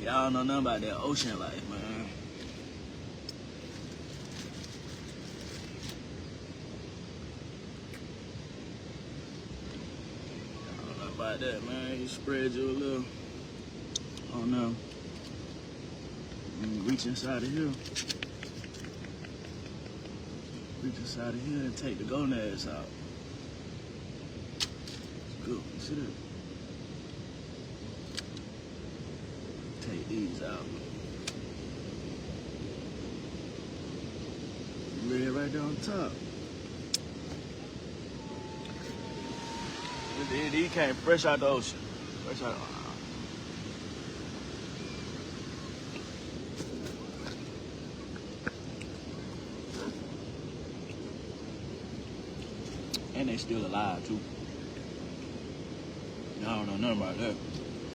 Y'all don't know nothing about that ocean life, man. Y'all don't know about that, man. You spread you a little. Oh no. Reach inside of here. Reach inside of here and take the gonads out. It's good. You see that? Take these out. Lay it right there on top. These came fresh out the ocean. Fresh out. And they still alive too. I don't know nothing about that.